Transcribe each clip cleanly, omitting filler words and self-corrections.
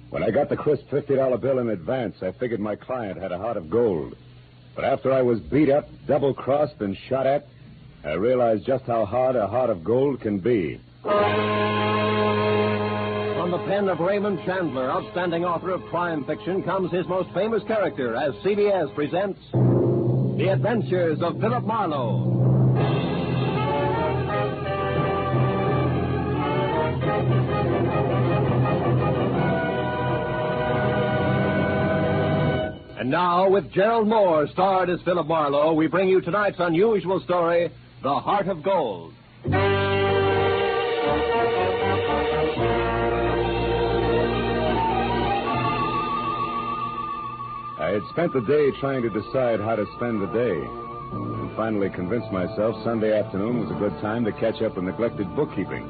When I got the crisp $50 bill in advance, I figured my client had a heart of gold. But after I was beat up, double-crossed, and shot at, I realized just how hard a heart of gold can be. From the pen of Raymond Chandler, outstanding author of crime fiction, comes his most famous character as CBS presents The Adventures of Philip Marlowe. And now, with Gerald Mohr starred as Philip Marlowe, we bring you tonight's unusual story, The Heart of Gold. I had spent the day trying to decide how to spend the day, and finally convinced myself Sunday afternoon was a good time to catch up with neglected bookkeeping.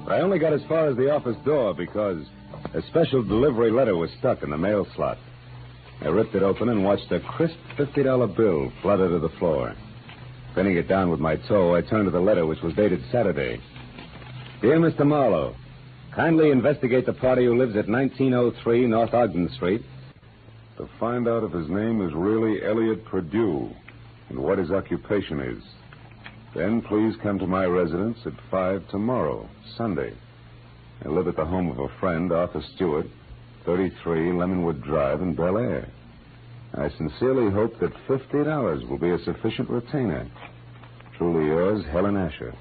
But I only got as far as the office door because a special delivery letter was stuck in the mail slot. I ripped it open and watched a crisp $50 bill flutter to the floor. Pinning it down with my toe, I turned to the letter, which was dated Saturday. Dear Mr. Marlowe, kindly investigate the party who lives at 1903 North Ogden Street to find out if his name is really Elliot Perdue and what his occupation is. Then please come to my residence at 5 tomorrow, Sunday. I live at the home of a friend, Arthur Stewart, 33 Lemonwood Drive in Bel Air. I sincerely hope that $50 will be a sufficient retainer. Truly yours, Helen Asher.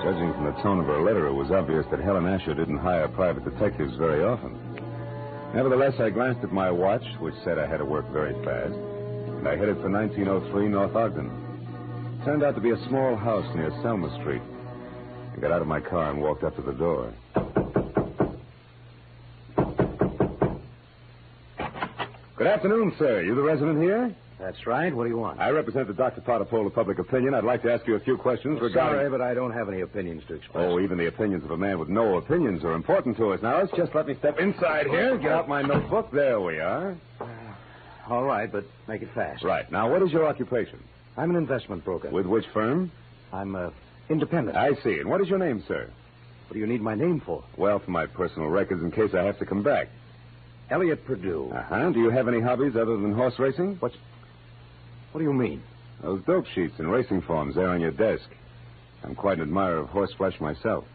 Judging from the tone of her letter, it was obvious that Helen Asher didn't hire private detectives very often. Nevertheless, I glanced at my watch, which said I had to work very fast, and I headed for 1903 North Ogden. It turned out to be a small house near Selma Street. I got out of my car and walked up to the door. Good afternoon, sir. You the resident here? That's right. What do you want? I represent the Dr. Potter poll of public opinion. I'd like to ask you a few questions regarding... Sorry, but I don't have any opinions to express. Oh, even the opinions of a man with no opinions are important to us. Now, let's just let me step inside here, get out my notebook. There we are. All right, but make it fast. Right. Now, what is your occupation? I'm an investment broker. With which firm? I'm independent. I see. And what is your name, sir? What do you need my name for? Well, for my personal records in case I have to come back. Elliot Perdue. Uh-huh. Do you have any hobbies other than horse racing? What do you mean? Those dope sheets and racing forms there on your desk. I'm quite an admirer of horseflesh myself.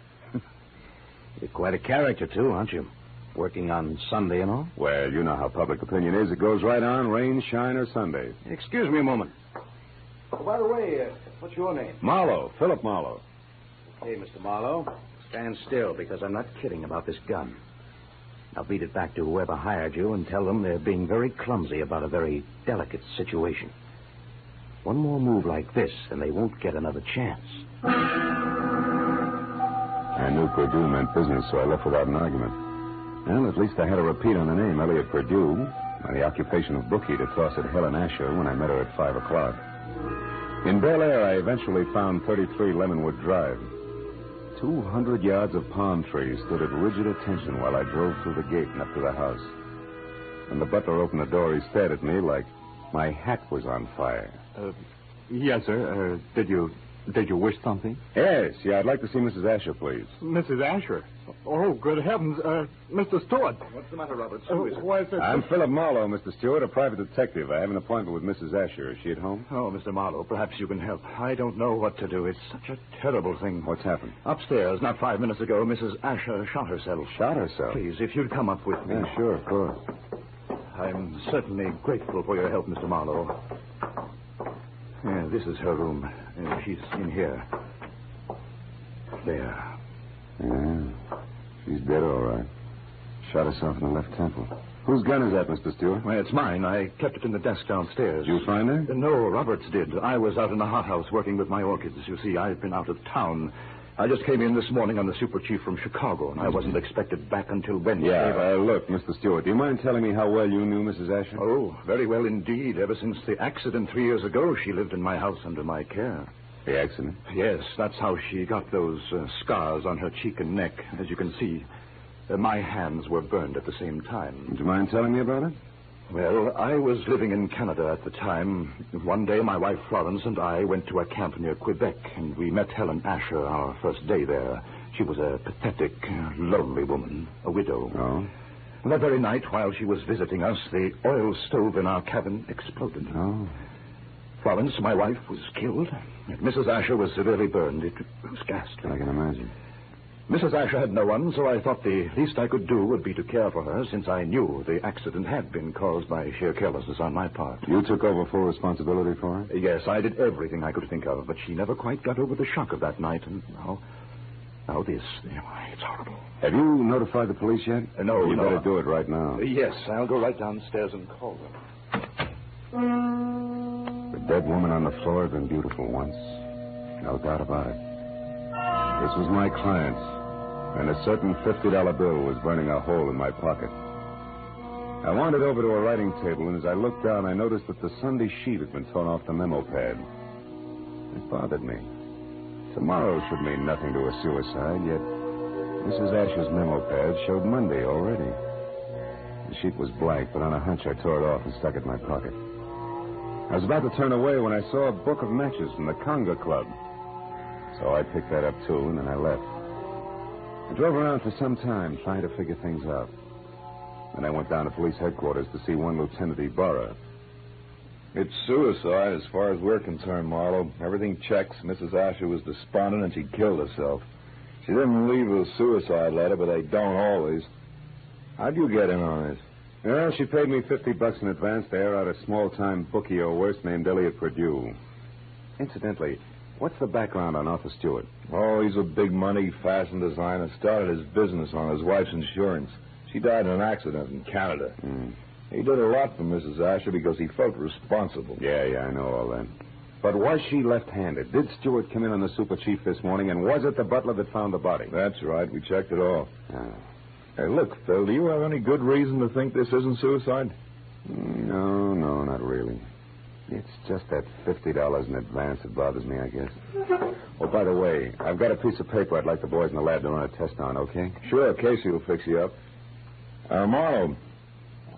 You're quite a character, too, aren't you? Working on Sunday and all? Well, you know how public opinion is. It goes right on, rain, shine, or Sunday. Excuse me a moment. Oh, by the way, what's your name? Marlowe. Philip Marlowe. Okay, Mr. Marlowe. Stand still, because I'm not kidding about this gun. I'll beat it back to whoever hired you and tell them they're being very clumsy about a very delicate situation. One more move like this, and they won't get another chance. I knew Perdue meant business, so I left without an argument. Well, at least I had a repeat on the name, Elliot Perdue, and the occupation of bookie to toss at Helen Asher when I met her at 5 o'clock. In Bel Air, I eventually found 33 Lemonwood Drive. 200 yards of palm trees stood at rigid attention while I drove through the gate and up to the house. When the butler opened the door, he stared at me like my hat was on fire. Yes, sir. Did you wish something? Yes, I'd like to see Mrs. Asher, please. Mrs. Asher? Oh, good heavens. Mr. Stewart. What's the matter, Roberts? Why is it? I'm Philip Marlowe, Mr. Stewart, a private detective. I have an appointment with Mrs. Asher. Is she at home? Oh, Mr. Marlowe, perhaps you can help. I don't know what to do. It's such a terrible thing. What's happened? Upstairs, not 5 minutes ago, Mrs. Asher shot herself. Shot herself? Please, if you'd come up with me. Yeah, sure, of course. I'm certainly grateful for your help, Mr. Marlowe. Yeah, this is her room. She's in here. There. Yeah, she's dead, all right. Shot herself in the left temple. Whose gun is that, Mr. Stewart? Well, it's mine. I kept it in the desk downstairs. Did you find her? No, Roberts did. I was out in the hothouse working with my orchids. You see, I've been out of town. I just came in this morning on the super chief from Chicago, and I wasn't expected back until Wednesday. Yeah, look, Mr. Stewart, do you mind telling me how well you knew Mrs. Asher? Oh, very well indeed. Ever since the accident 3 years ago, she lived in my house under my care. The accident? Yes, that's how she got those scars on her cheek and neck. As you can see, my hands were burned at the same time. Would you mind telling me about it? Well, I was living in Canada at the time. One day, my wife Florence and I went to a camp near Quebec, and we met Helen Asher our first day there. She was a pathetic, lonely woman, a widow. Oh? That very night, while she was visiting us, the oil stove in our cabin exploded. Oh? Florence, my wife, was killed, and Mrs. Asher was severely burned. It was ghastly. I can imagine. Mrs. Asher had no one, so I thought the least I could do would be to care for her, since I knew the accident had been caused by sheer carelessness on my part. You took over full responsibility for her? Yes, I did everything I could think of, but she never quite got over the shock of that night, and now this. It's horrible. Have you notified the police yet? No, You no. better do it right now. Yes, I'll go right downstairs and call them. The dead woman on the floor had been beautiful once. No doubt about it. This was my client, and a certain $50 bill was burning a hole in my pocket. I wandered over to a writing table, and as I looked down, I noticed that the Sunday sheet had been torn off the memo pad. It bothered me. Tomorrow should mean nothing to a suicide, yet Mrs. Asher's memo pad showed Monday already. The sheet was blank, but on a hunch I tore it off and stuck it in my pocket. I was about to turn away when I saw a book of matches from the Conga Club. So I picked that up, too, and then I left. I drove around for some time trying to figure things out. Then I went down to police headquarters to see one Lieutenant Ibarra. It's suicide as far as we're concerned, Marlowe. Everything checks. Mrs. Asher was despondent and she killed herself. She didn't leave a suicide letter, but they don't always. How'd you get in on this? Well, she paid me $50 in advance to air out a small-time bookie or worse named Elliot Purdue. Incidentally, what's the background on Arthur Stewart? Oh, he's a big-money fashion designer. Started his business on his wife's insurance. She died in an accident in Canada. He did a lot for Mrs. Asher because he felt responsible. Yeah, I know all that. But was she left-handed? Did Stewart come in on the super chief this morning, and was it the butler that found the body? That's right. We checked it all. Ah. Hey, look, Phil, do you have any good reason to think this isn't suicide? No, not really. It's just that $50 in advance that bothers me, I guess. Oh, by the way, I've got a piece of paper I'd like the boys in the lab to run a test on, okay? Sure, Casey will fix you up. Marlowe,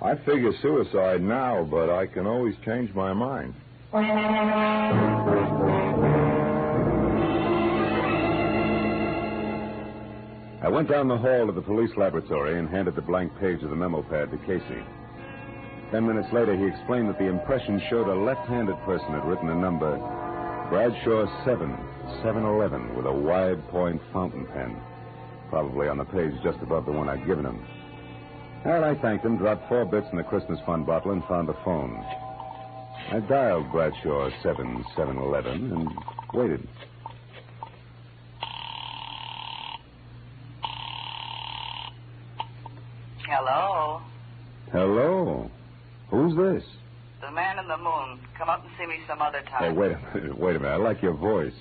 I figure suicide now, but I can always change my mind. I went down the hall to the police laboratory and handed the blank page of the memo pad to Casey. 10 minutes later, he explained that the impression showed a left-handed person had written a number, Bradshaw 711, with a wide-point fountain pen, probably on the page just above the one I'd given him. Well, I thanked him, dropped 4 bits in the Christmas fund bottle, and found the phone. I dialed Bradshaw 711 and waited. Hello? Hello? Who's this? The man in the moon. Come up and see me some other Hey, time. wait a minute. I like your voice.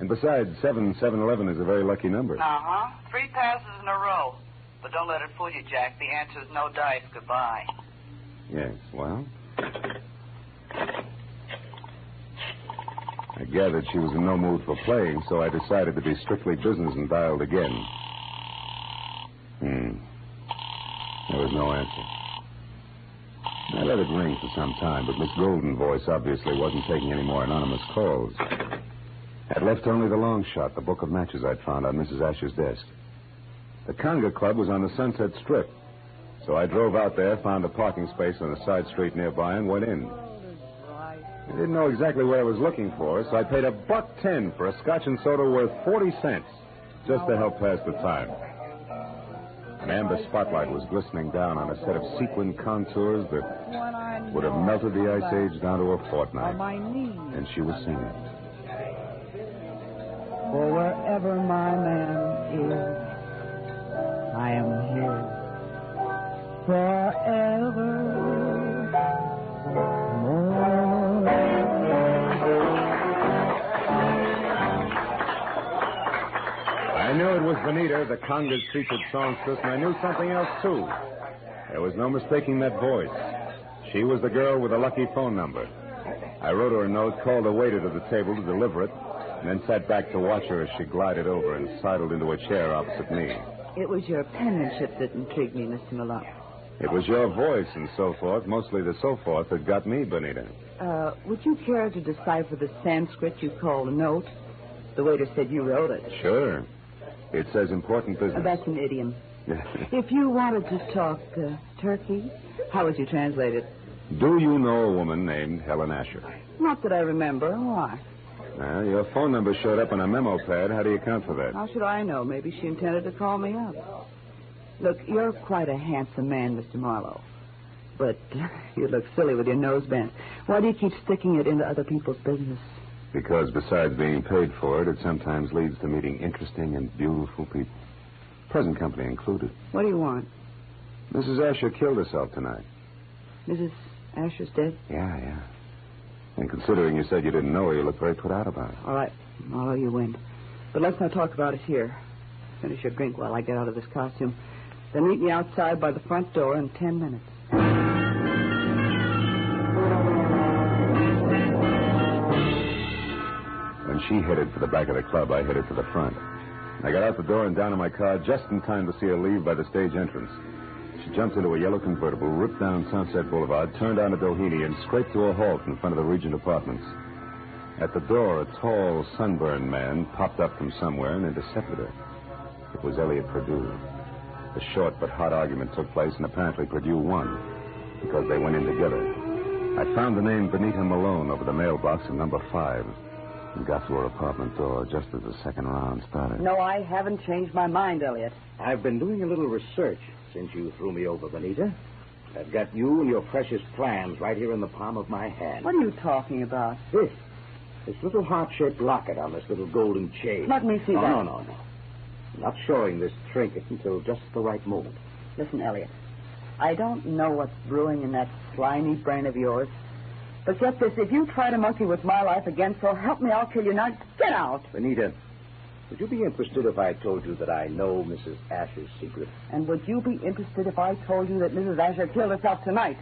And besides, 711 is a very lucky number. Uh-huh. 3 passes in a row. But don't let it fool you, Jack. The answer is no dice. Goodbye. Yes, well? I gathered she was in no mood for playing, so I decided to be strictly business and dialed again. There was no answer. I let it ring for some time, but Miss Golden's voice obviously wasn't taking any more anonymous calls. I'd left only the long shot, the book of matches I'd found on Mrs. Asher's desk. The Conga Club was on the Sunset Strip, so I drove out there, found a parking space on a side street nearby, and went in. I didn't know exactly what I was looking for, so I paid $1.10 for a scotch and soda worth 40 cents, just to help pass the time. An amber spotlight was glistening down on a set of sequin contours that would have melted the Ice Age down to a fortnight. And she was singing. For wherever my man is, I am here forever more. I knew it was Bonita, the Conga's featured songstress, and I knew something else, too. There was no mistaking that voice. She was the girl with the lucky phone number. I wrote her a note, called a waiter to the table to deliver it, and then sat back to watch her as she glided over and sidled into a chair opposite me. It was your penmanship that intrigued me, Mr. Malone. It was your voice and so forth, mostly the so forth, that got me, Bonita. Would you care to decipher the Sanskrit you call a note? The waiter said you wrote it. Sure. It says important business. That's an idiom. If you wanted to talk turkey, how would you translate it? Do you know a woman named Helen Asher? Not that I remember. Why? Well, your phone number showed up on a memo pad. How do you account for that? How should I know? Maybe she intended to call me up. Look, you're quite a handsome man, Mr. Marlowe. But you look silly with your nose bent. Why do you keep sticking it into other people's business? Because besides being paid for it, it sometimes leads to meeting interesting and beautiful people. Present company included. What do you want? Mrs. Asher killed herself tonight. Mrs. Asher's dead? Yeah. And considering you said you didn't know her, you look very put out about it. All right, Marlowe, you win. But let's not talk about it here. Finish your drink while I get out of this costume. Then meet me outside by the front door in 10 minutes. When she headed for the back of the club, I headed for the front. I got out the door and down in my car just in time to see her leave by the stage entrance. She jumped into a yellow convertible, ripped down Sunset Boulevard, turned onto Doheny, and scraped to a halt in front of the Regent Apartments. At the door, a tall, sunburned man popped up from somewhere and intercepted her. It was Elliot Perdue. A short but hot argument took place, and apparently Perdue won, because they went in together. I found the name Benita Malone over the mailbox in number 5 and got to her apartment door just as the second round started. No, I haven't changed my mind, Elliot. I've been doing a little research since you threw me over, Benita. I've got you and your precious plans right here in the palm of my hand. What are you talking about? This little heart-shaped locket on this little golden chain. Let me see that. No. I'm not showing this trinket until just the right moment. Listen, Elliot, I don't know what's brewing in that slimy brain of yours. But get this, if you try to monkey with my life again, so help me, I'll kill you. Now, get out. Benita, would you be interested if I told you that I know Mrs. Asher's secret? And would you be interested if I told you that Mrs. Asher killed herself tonight?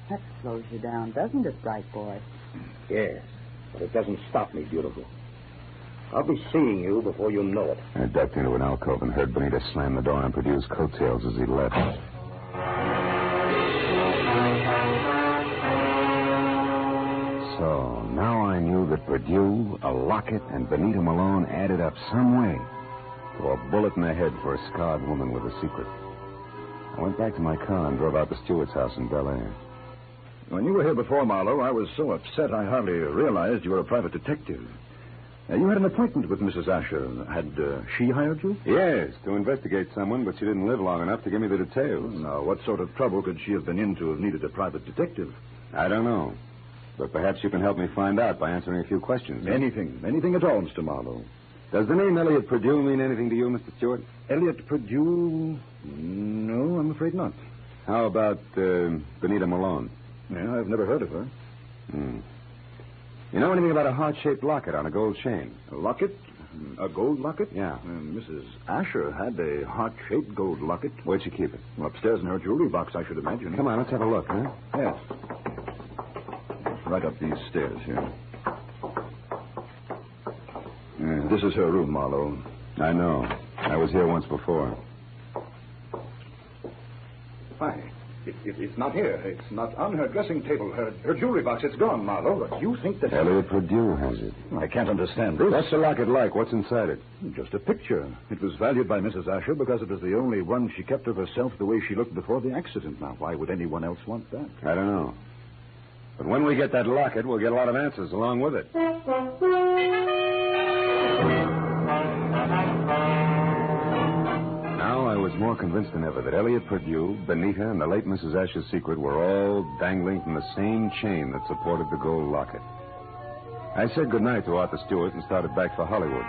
That slows you down, doesn't it, bright boy? Yes, but it doesn't stop me, beautiful. I'll be seeing you before you know it. I ducked into an alcove and heard Benita slam the door on Perdue's coattails as he left. So, now I knew that Perdue, a locket, and Benita Malone added up some way to a bullet in the head for a scarred woman with a secret. I went back to my car and drove out to Stewart's house in Bel Air. When you were here before, Marlowe, I was so upset I hardly realized you were a private detective. You had an appointment with Mrs. Asher. Had she hired you? Yes, to investigate someone, but she didn't live long enough to give me the details. Now, what sort of trouble could she have been in to have needed a private detective? I don't know. But perhaps you can help me find out by answering a few questions. Anything at all, Mr. Marlowe. Does the name Elliot Perdue mean anything to you, Mr. Stewart? Elliot Perdue? No, I'm afraid not. How about Benita Malone? Yeah, I've never heard of her. You know anything about a heart-shaped locket on a gold chain? A locket? A gold locket? Yeah. Mrs. Asher had a heart-shaped gold locket. Where'd she keep it? Well, upstairs in her jewelry box, I should imagine. Come on, let's have a look, huh? Yes. Right up these stairs here. This is her room, Marlowe. I know. I was here once before. Why? It's not here. It's not on her dressing table. Her jewelry box, it's gone, Marlowe. But you think that... Elliot Perdue has it. I can't understand this. What's the locket like? What's inside it? Just a picture. It was valued by Mrs. Asher because it was the only one she kept of herself the way she looked before the accident. Now, why would anyone else want that? I don't know. But when we get that locket, we'll get a lot of answers along with it. Now I was more convinced than ever that Elliot Perdue, Benita, and the late Mrs. Asher's secret were all dangling from the same chain that supported the gold locket. I said goodnight to Arthur Stewart and started back for Hollywood.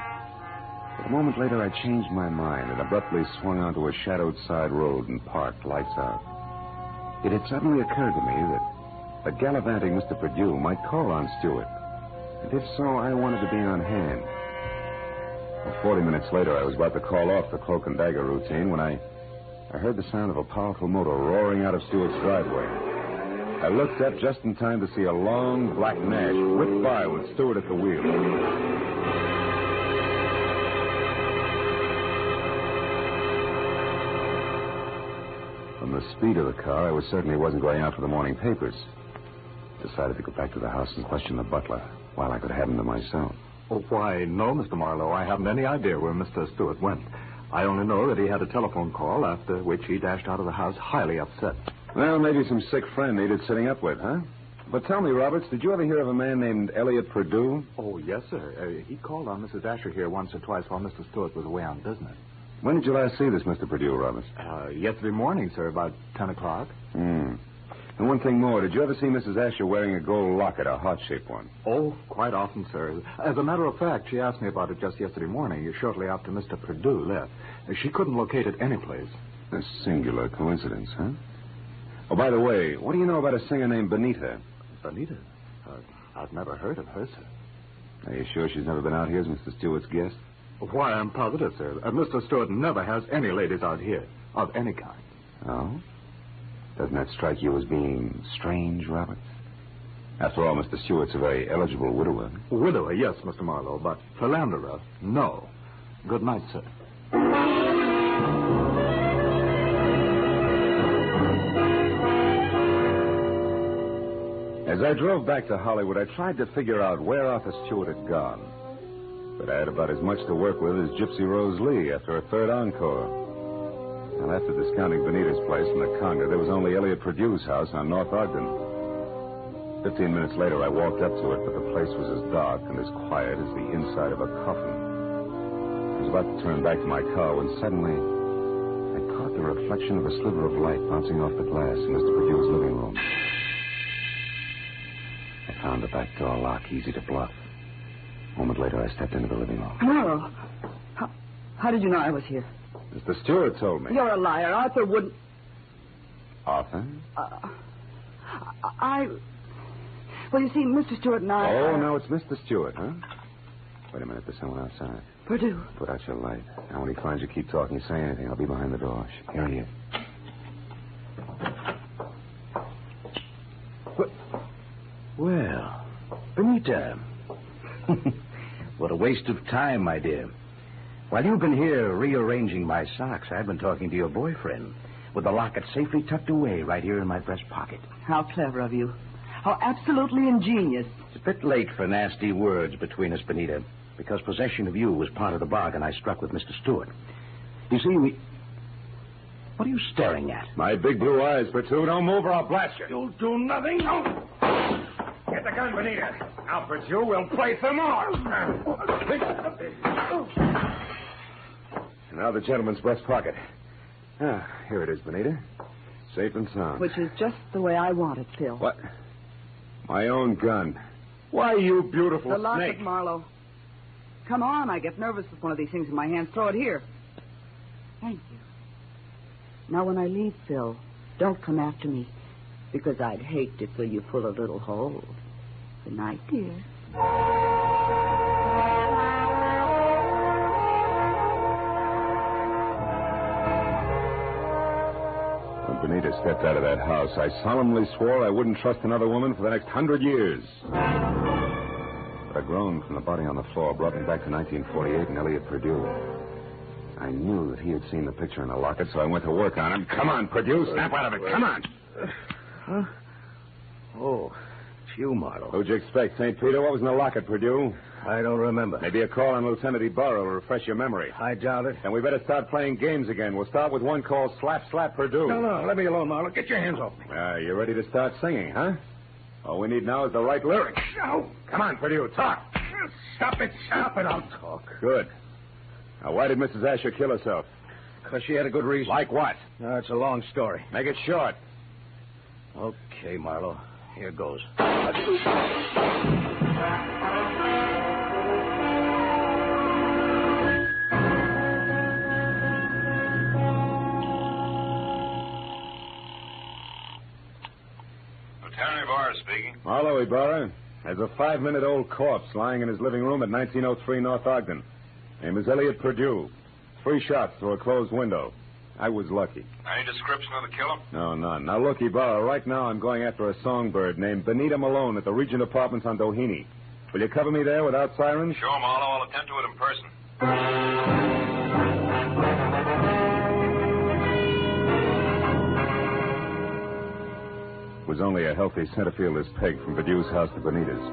But a moment later, I changed my mind and abruptly swung onto a shadowed side road and parked, lights out. It had suddenly occurred to me that the gallivanting Mr. Perdue might call on Stewart. And if so, I wanted to be on hand. Well, 40 minutes later, I was about to call off the cloak and dagger routine when I heard the sound of a powerful motor roaring out of Stewart's driveway. I looked up just in time to see a long black Nash whip by with Stewart at the wheel. From the speed of the car, I was certain he wasn't going out for the morning papers. Decided to go back to the house and question the butler while I could have him to myself. Oh, why, no, Mr. Marlowe. I haven't any idea where Mr. Stewart went. I only know that he had a telephone call, after which he dashed out of the house highly upset. Well, maybe some sick friend needed sitting up with, huh? But tell me, Roberts, did you ever hear of a man named Elliot Perdue? Oh, yes, sir. He called on Mrs. Asher here once or twice while Mr. Stewart was away on business. When did you last see this Mr. Perdue, Roberts? Yesterday morning, sir, about 10 o'clock. And one thing more, did you ever see Mrs. Asher wearing a gold locket, a heart-shaped one? Oh, quite often, sir. As a matter of fact, she asked me about it just yesterday morning, shortly after Mr. Perdue left. She couldn't locate it anyplace. A singular coincidence, huh? Oh, by the way, what do you know about a singer named Benita? Benita? I've never heard of her, sir. Are you sure she's never been out here as Mr. Stewart's guest? Why, I'm positive, sir. Mr. Stewart never has any ladies out here, of any kind. Oh? Doesn't that strike you as being strange, Roberts? After all, Mr. Stewart's a very eligible widower. Widower, yes, Mr. Marlowe, but philanderer, no. Good night, sir. As I drove back to Hollywood, I tried to figure out where Arthur Stewart had gone. But I had about as much to work with as Gypsy Rose Lee after a third encore. Well, after discounting Benita's place in the Conga, there was only Elliot Perdue's house on North Ogden. 15 minutes later, I walked up to it, but the place was as dark and as quiet as the inside of a coffin. I was about to turn back to my car when suddenly I caught the reflection of a sliver of light bouncing off the glass in Mr. Perdue's living room. I found the back door lock easy to bluff. A moment later, I stepped into the living room. Marlowe, how did you know I was here? Mr. Stewart told me. You're a liar. Arthur wouldn't... Arthur? Well, you see, Mr. Stewart and I... Oh, now it's Mr. Stewart, huh? Wait a minute. There's someone outside. Perdue. Put out your light. Now, when he finds you, keep talking. Say anything. I'll be behind the door. Here he is. Well, Benita. What a waste of time, my dear. While you've been here rearranging my socks, I've been talking to your boyfriend with the locket safely tucked away right here in my breast pocket. How clever of you. How absolutely ingenious. It's a bit late for nasty words between us, Benita, because possession of you was part of the bargain I struck with Mr. Stewart. You see, What are you staring at? My big blue eyes, Perdue. Don't move or I'll blast you. You'll do nothing. No. Get the gun, Benita. Now, Perdue, we'll play some more. Now the gentleman's breast pocket. Ah, here it is, Benita. Safe and sound. Which is just the way I want it, Phil. What? My own gun. Why, you beautiful The locket, snake. Marlowe. Come on, I get nervous with one of these things in my hands. Throw it here. Thank you. Now, when I leave, Phil, don't come after me, because I'd hate to fill you full of little holes. Good night, dear. When Benita stepped out of that house, I solemnly swore I wouldn't trust another woman for the next 100 years. But a groan from the body on the floor brought me back to 1948 and Elliot Perdue. I knew that he had seen the picture in the locket, so I went to work on him. Come on, Perdue, snap out of it. Come on. Huh? Oh, it's you, Marlowe. Who'd you expect, St. Peter? What was in the locket, Perdue? I don't remember. Maybe a call on Lieutenant Ibarra will refresh your memory. I doubt it. Then we better start playing games again. We'll start with one called Slap, Slap, Perdue. No, let me alone, Marlowe. Get your hands off me. You ready to start singing, huh? All we need now is the right lyrics. No. Come on, Perdue, talk. Stop it. I'll talk. Good. Now, why did Mrs. Asher kill herself? Because she had a good reason. Like what? No, it's a long story. Make it short. Okay, Marlowe. Here goes. Lieutenant Ibarra speaking. Marlowe, Ibarra. There's a 5-minute-old corpse lying in his living room at 1903 North Ogden. Name is Elliot Perdue. 3 shots through a closed window. I was lucky. Any description of the killer? No, none. Now, look, Ibarra, right now I'm going after a songbird named Benita Malone at the Regent Apartments on Doheny. Will you cover me there without sirens? Sure, Marlowe. I'll attend to it in person. It was only a healthy centerfield's peg from Perdue's house to Benita's.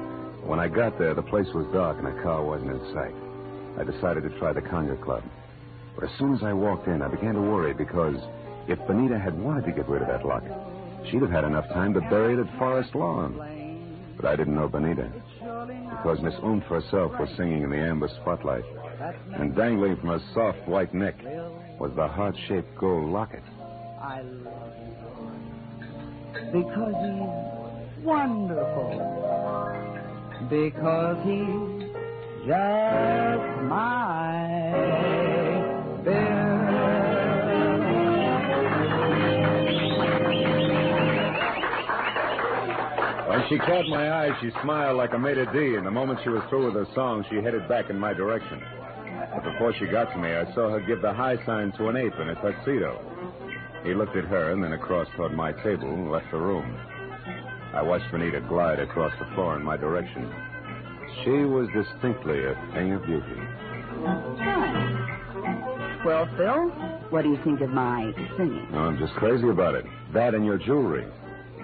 When I got there, the place was dark and a car wasn't in sight. I decided to try the Conga Club. But as soon as I walked in, I began to worry because if Benita had wanted to get rid of that locket, she'd have had enough time to bury it at Forest Lawn. But I didn't know Benita, because Miss Oomph herself was singing in the amber spotlight, and dangling from her soft white neck was the heart-shaped gold locket. I love you because he's wonderful, because he's just my Bill. When she caught my eye, she smiled like a maitre d', and the moment she was through with her song, she headed back in my direction. But before she got to me, I saw her give the high sign to an ape in a tuxedo. He looked at her and then across toward my table and left the room. I watched Benita glide across the floor in my direction. She was distinctly a thing of beauty. Well, Phil, what do you think of my singing? Oh, I'm just crazy about it. That and your jewelry.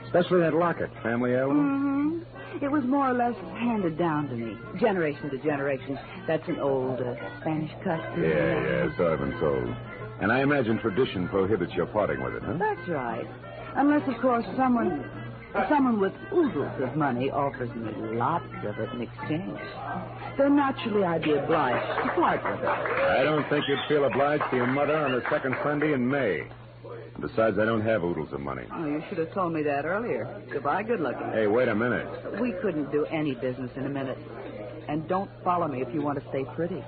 Especially that locket, family heirloom. Mm-hmm. It was more or less handed down to me, generation to generation. That's an old Spanish custom. Yeah, so I've been told. And I imagine tradition prohibits your parting with it, huh? That's right. Unless, of course, someone with oodles of money offers me lots of it in exchange. Then naturally I'd be obliged to part with it. I don't think you'd feel obliged to your mother on the second Sunday in May. Besides, I don't have oodles of money. Oh, you should have told me that earlier. Goodbye, good looking. Hey, wait a minute. We couldn't do any business in a minute. And don't follow me if you want to stay pretty.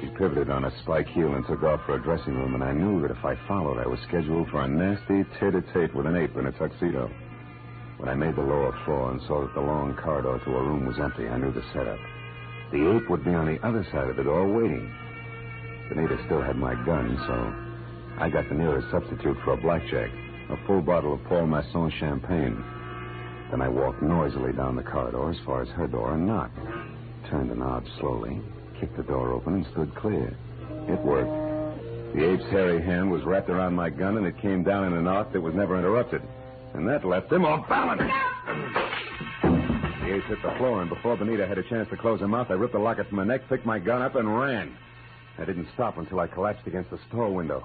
She pivoted on a spike heel and took off for a dressing room, and I knew that if I followed, I was scheduled for a nasty tete-a-tete with an ape in a tuxedo. When I made the lower floor and saw that the long corridor to her room was empty, I knew the setup. The ape would be on the other side of the door waiting. Benita still had my gun, so I got the nearest substitute for a blackjack, a full bottle of Paul Masson champagne. Then I walked noisily down the corridor as far as her door and knocked. Turned the knob slowly, kicked the door open, and stood clear. It worked. The ape's hairy hand was wrapped around my gun, and it came down in an arc that was never interrupted. And that left him off balance. The ape hit the floor, and before Benita had a chance to close her mouth, I ripped the locket from her neck, picked my gun up, and ran. I didn't stop until I collapsed against the store window.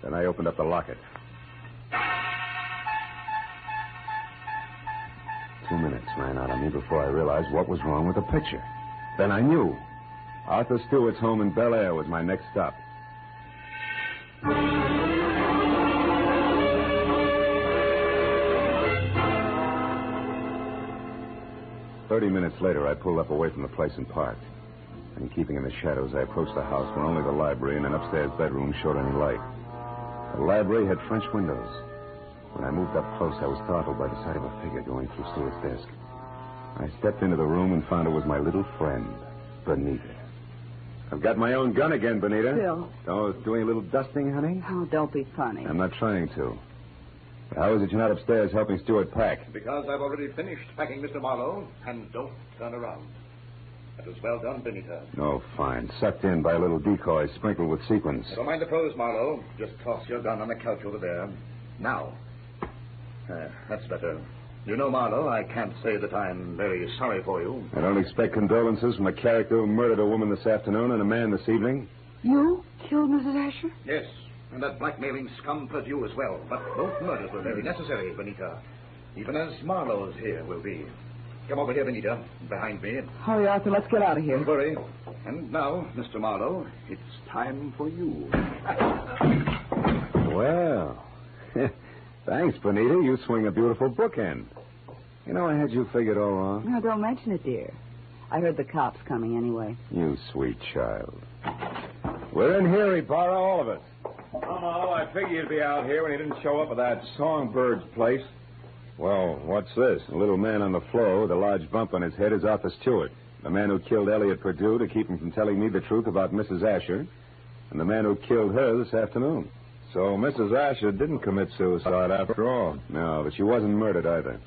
Then I opened up the locket. 2 minutes ran out on me before I realized what was wrong with the picture. Then I knew. Arthur Stewart's home in Bel Air was my next stop. 30 minutes later, I pulled up away from the place and parked. And keeping in the shadows, I approached the house where only the library and an upstairs bedroom showed any light. The library had French windows. When I moved up close, I was startled by the sight of a figure going through Stewart's desk. I stepped into the room and found it was my little friend, Benita. I've got my own gun again, Benita. Phil. Oh, doing a little dusting, honey? Oh, don't be funny. I'm not trying to. But how is it you're not upstairs helping Stewart pack? Because I've already finished packing, Mr. Marlowe, and don't turn around. That was well done, Benita. Oh, fine. Sucked in by a little decoy sprinkled with sequins. Don't mind the pose, Marlowe. Just toss your gun on the couch over there. Now. That's better. You know, Marlowe, I can't say that I'm very sorry for you. I don't expect condolences from a character who murdered a woman this afternoon and a man this evening. You killed Mrs. Asher? Yes, and that blackmailing scum Purdue as well. But both murders were very necessary, Benita. Even as Marlowe's here will be. Come over here, Benita, behind me. Hurry, Arthur, let's get out of here. Don't worry. And now, Mr. Marlowe, it's time for you. Well, thanks, Benita. You swing a beautiful bookend. You know, I had you figured all wrong. No, don't mention it, dear. I heard the cops coming anyway. You sweet child. We're in here, Ibarra, all of us. Oh, Marlowe, I figured you'd be out here when you didn't show up at that Songbird's place. Well, what's this? A little man on the floor with a large bump on his head is Arthur Stewart, the man who killed Elliot Purdue to keep him from telling me the truth about Mrs. Asher, and the man who killed her this afternoon. So Mrs. Asher didn't commit suicide after all. No, but she wasn't murdered either.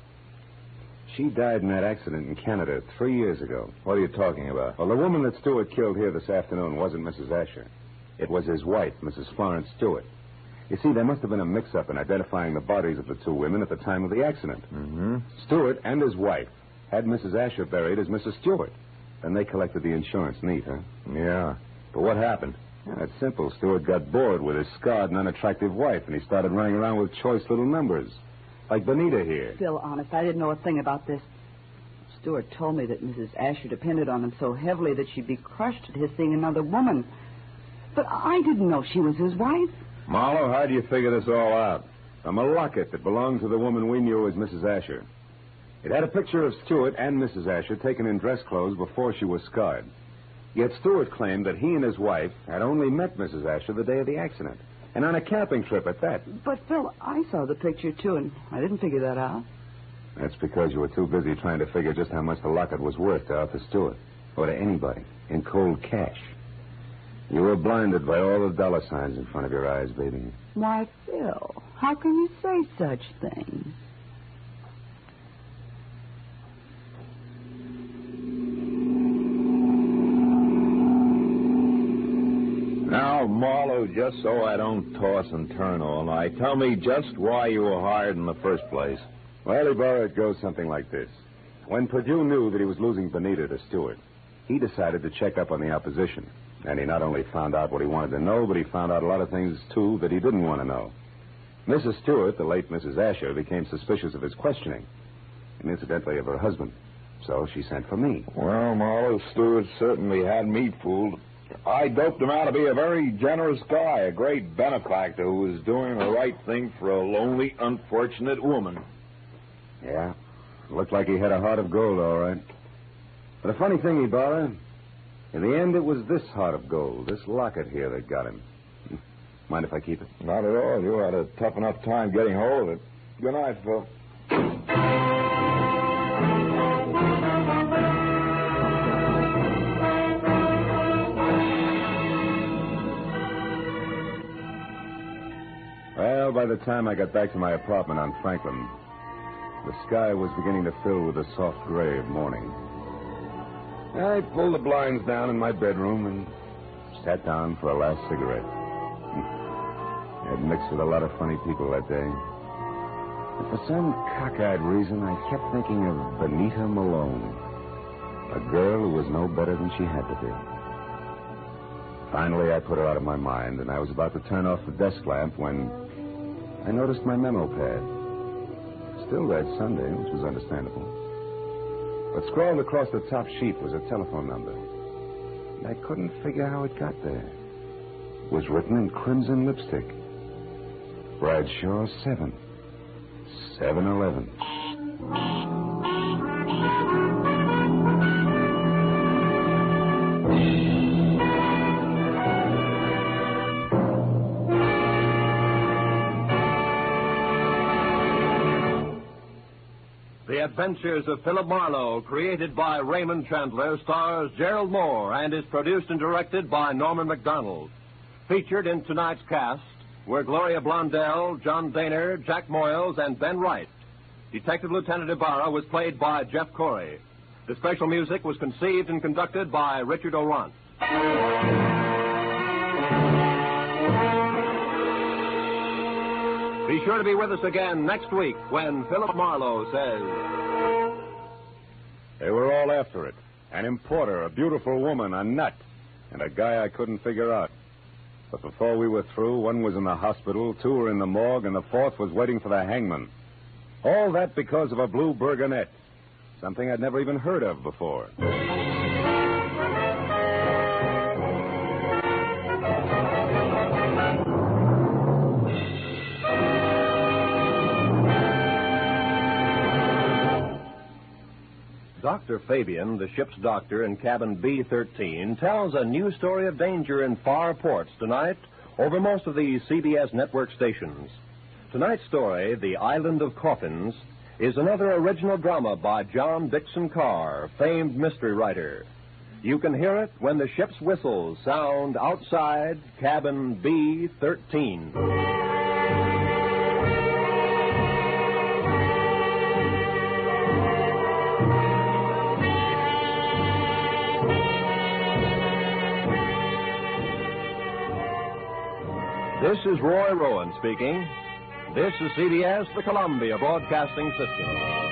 She died in that accident in Canada 3 years ago. What are you talking about? Well, the woman that Stewart killed here this afternoon wasn't Mrs. Asher. It was his wife, Mrs. Florence Stewart. You see, there must have been a mix-up in identifying the bodies of the two women at the time of the accident. Mm-hmm. Stewart and his wife had Mrs. Asher buried as Mrs. Stewart. Then they collected the insurance neat, huh? Yeah. But what happened? Yeah, it's simple. Stewart got bored with his scarred and unattractive wife, and he started running around with choice little numbers. Like Benita here. Phil, honest, I didn't know a thing about this. Stewart told me that Mrs. Asher depended on him so heavily that she'd be crushed at his seeing another woman. But I didn't know she was his wife. Marlowe, how do you figure this all out? From a locket that belonged to the woman we knew as Mrs. Asher. It had a picture of Stewart and Mrs. Asher taken in dress clothes before she was scarred. Yet Stewart claimed that he and his wife had only met Mrs. Asher the day of the accident. And on a camping trip at that. But, Phil, I saw the picture, too, and I didn't figure that out. That's because you were too busy trying to figure just how much the locket was worth to Arthur Stewart. Or to anybody. In cold cash. You were blinded by all the dollar signs in front of your eyes, baby. Why, Phil, how can you say such things? Now, Marlowe, just so I don't toss and turn all night, tell me just why you were hired in the first place. Well, Ibarra, it goes something like this. When Purdue knew that he was losing Benita to Stewart, he decided to check up on the opposition. And he not only found out what he wanted to know, but he found out a lot of things, too, that he didn't want to know. Mrs. Stewart, the late Mrs. Asher, became suspicious of his questioning, and incidentally of her husband. So she sent for me. Well, Marlowe, Stewart certainly had me fooled. I doped him out to be a very generous guy, a great benefactor who was doing the right thing for a lonely, unfortunate woman. Yeah, looked like he had a heart of gold, all right. But a funny thing, Ibarra, in the end, it was this heart of gold, this locket here, that got him. Mind if I keep it? Not at all. You had a tough enough time getting hold of it. Good night, Phil. Well, by the time I got back to my apartment on Franklin, the sky was beginning to fill with the soft gray of morning. I pulled the blinds down in my bedroom and sat down for a last cigarette. I had mixed with a lot of funny people that day. But for some cockeyed reason, I kept thinking of Benita Malone, a girl who was no better than she had to be. Finally, I put her out of my mind, and I was about to turn off the desk lamp when I noticed my memo pad. Still read Sunday, which was understandable. But scrawled across the top sheet was a telephone number. And I couldn't figure how it got there. It was written in crimson lipstick. Bradshaw 7. 7-Eleven. The Adventures of Philip Marlowe, created by Raymond Chandler, stars Gerald Mohr and is produced and directed by Norman MacDonald. Featured in tonight's cast were Gloria Blondell, John Daner, Jack Moyles, and Ben Wright. Detective Lieutenant Ibarra was played by Jeff Corey. The special music was conceived and conducted by Richard Orant. Be sure to be with us again next week when Philip Marlowe says... They were all after it. An importer, a beautiful woman, a nut, and a guy I couldn't figure out. But before we were through, one was in the hospital, two were in the morgue, and the fourth was waiting for the hangman. All that because of a blue burgonet. Something I'd never even heard of before. Dr. Fabian, the ship's doctor in cabin B-13, tells a new story of danger in far ports tonight over most of the CBS network stations. Tonight's story, The Island of Coffins, is another original drama by John Dixon Carr, famed mystery writer. You can hear it when the ship's whistles sound outside cabin B-13. This is Roy Rowan speaking. This is CBS, the Columbia Broadcasting System.